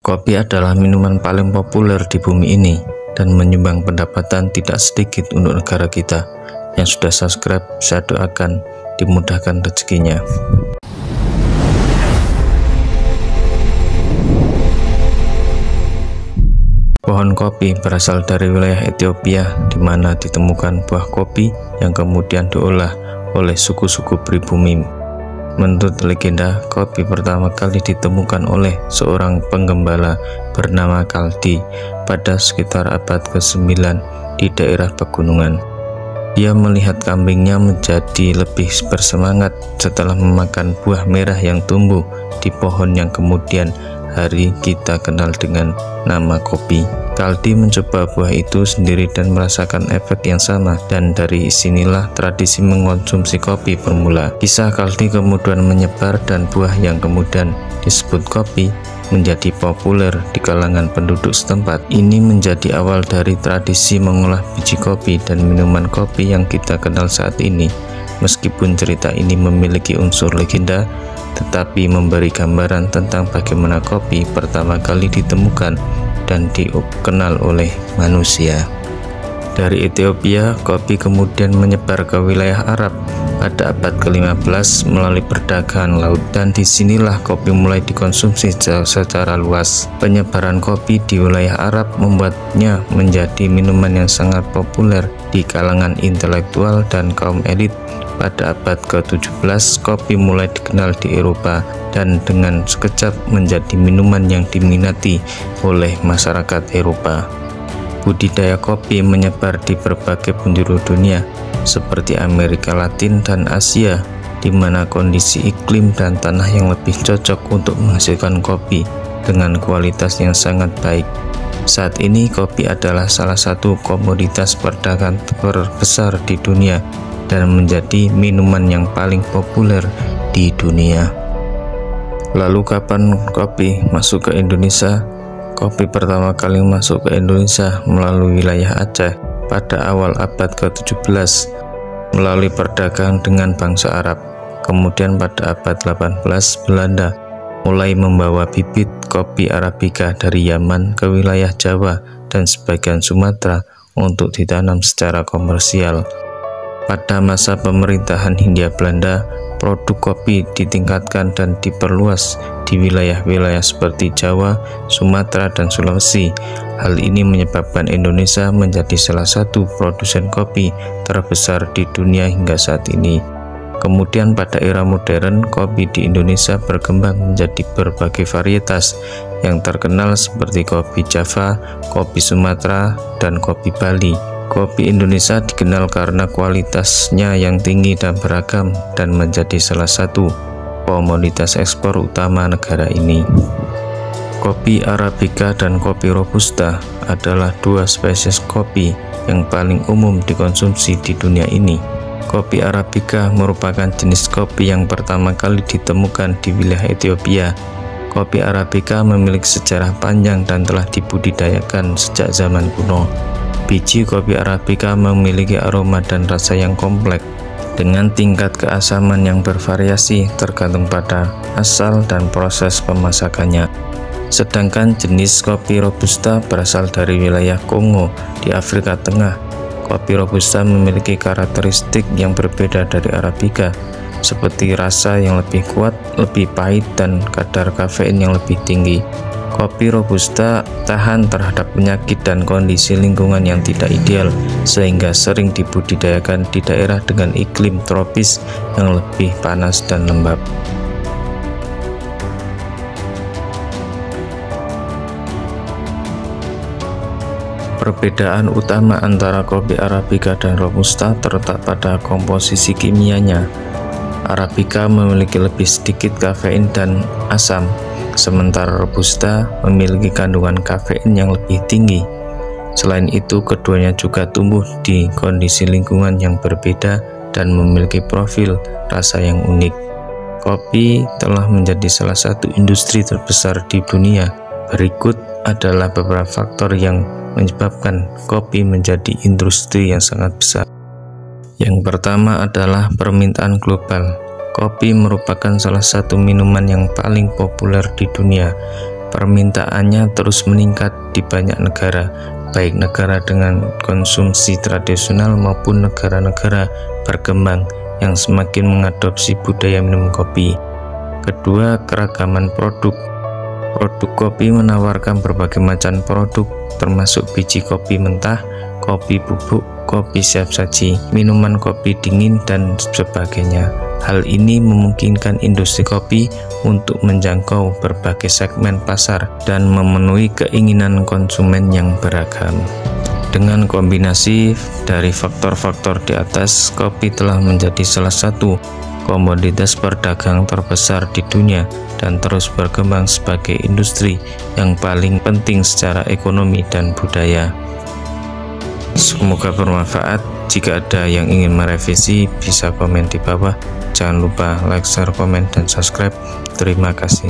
Kopi adalah minuman paling populer di bumi ini dan menyumbang pendapatan tidak sedikit untuk negara kita. Yang sudah subscribe, saya doakan dimudahkan rezekinya. Pohon kopi berasal dari wilayah Ethiopia, di mana ditemukan buah kopi yang kemudian diolah oleh suku-suku pribumi. Menurut legenda, kopi pertama kali ditemukan oleh seorang penggembala bernama Kaldi pada sekitar abad ke-9 di daerah pegunungan. Dia melihat kambingnya menjadi lebih bersemangat setelah memakan buah merah yang tumbuh di pohon yang kemudian hari kita kenal dengan nama kopi. Kaldi mencoba buah itu sendiri dan merasakan efek yang sama, dan dari sinilah tradisi mengonsumsi kopi bermula. Kisah Kaldi kemudian menyebar dan buah yang kemudian disebut kopi menjadi populer di kalangan penduduk setempat. Ini menjadi awal dari tradisi mengolah biji kopi dan minuman kopi yang kita kenal saat ini. Meskipun cerita ini memiliki unsur legenda, tetapi memberi gambaran tentang bagaimana kopi pertama kali ditemukan dan dikenal oleh manusia. Dari Ethiopia, kopi kemudian menyebar ke wilayah Arab pada abad ke-15 melalui perdagangan laut, dan disinilah kopi mulai dikonsumsi secara luas. Penyebaran kopi di wilayah Arab membuatnya menjadi minuman yang sangat populer di kalangan intelektual dan kaum elit. Pada abad ke-17, kopi mulai dikenal di Eropa dan dengan sekejap menjadi minuman yang diminati oleh masyarakat Eropa. Budidaya kopi menyebar di berbagai penjuru dunia seperti Amerika Latin dan Asia, di mana kondisi iklim dan tanah yang lebih cocok untuk menghasilkan kopi dengan kualitas yang sangat baik. Saat ini kopi adalah salah satu komoditas perdagangan terbesar di dunia dan menjadi minuman yang paling populer di dunia. Lalu kapan kopi masuk ke Indonesia? Kopi pertama kali masuk ke Indonesia melalui wilayah Aceh pada awal abad ke-17 melalui perdagangan dengan bangsa Arab. Kemudian pada abad 18 Belanda mulai membawa bibit kopi Arabica dari Yaman ke wilayah Jawa dan sebagian Sumatera untuk ditanam secara komersial. Pada masa pemerintahan Hindia Belanda, produk kopi ditingkatkan dan diperluas di wilayah-wilayah seperti Jawa, Sumatera, dan Sulawesi. Hal ini menyebabkan Indonesia menjadi salah satu produsen kopi terbesar di dunia hingga saat ini. Kemudian pada era modern, kopi di Indonesia berkembang menjadi berbagai varietas yang terkenal seperti kopi Java, kopi Sumatera, dan kopi Bali. Kopi Indonesia dikenal karena kualitasnya yang tinggi dan beragam dan menjadi salah satu komoditas ekspor utama negara ini. Kopi Arabica dan kopi Robusta adalah dua spesies kopi yang paling umum dikonsumsi di dunia ini. Kopi Arabica merupakan jenis kopi yang pertama kali ditemukan di wilayah Ethiopia. Kopi Arabica memiliki sejarah panjang dan telah dibudidayakan sejak zaman kuno. Biji kopi Arabica memiliki aroma dan rasa yang kompleks dengan tingkat keasaman yang bervariasi tergantung pada asal dan proses pemasakannya. Sedangkan jenis kopi Robusta berasal dari wilayah Kongo di Afrika Tengah. Kopi Robusta memiliki karakteristik yang berbeda dari Arabica, seperti rasa yang lebih kuat, lebih pahit, dan kadar kafein yang lebih tinggi. Kopi Robusta tahan terhadap penyakit dan kondisi lingkungan yang tidak ideal, sehingga sering dibudidayakan di daerah dengan iklim tropis yang lebih panas dan lembab. Perbedaan utama antara kopi Arabica dan Robusta terletak pada komposisi kimianya. Arabica memiliki lebih sedikit kafein dan asam, sementara Robusta memiliki kandungan kafein yang lebih tinggi. Selain itu, keduanya juga tumbuh di kondisi lingkungan yang berbeda dan memiliki profil rasa yang unik. Kopi telah menjadi salah satu industri terbesar di dunia. Berikut adalah beberapa faktor yang menyebabkan kopi menjadi industri yang sangat besar. Yang pertama adalah permintaan global. Kopi merupakan salah satu minuman yang paling populer di dunia. Permintaannya terus meningkat di banyak negara, baik negara dengan konsumsi tradisional maupun negara-negara berkembang yang semakin mengadopsi budaya minum kopi. Kedua, keragaman produk. Produk kopi menawarkan berbagai macam produk, termasuk biji kopi mentah, kopi bubuk, kopi siap saji, minuman kopi dingin, dan sebagainya. Hal ini memungkinkan industri kopi untuk menjangkau berbagai segmen pasar dan memenuhi keinginan konsumen yang beragam. Dengan kombinasi dari faktor-faktor di atas, kopi telah menjadi salah satu komoditas perdagangan terbesar di dunia dan terus berkembang sebagai industri yang paling penting secara ekonomi dan budaya. Semoga bermanfaat. Jika ada yang ingin merevisi, bisa komen di bawah. Jangan lupa like, share, komen, dan subscribe. Terima kasih.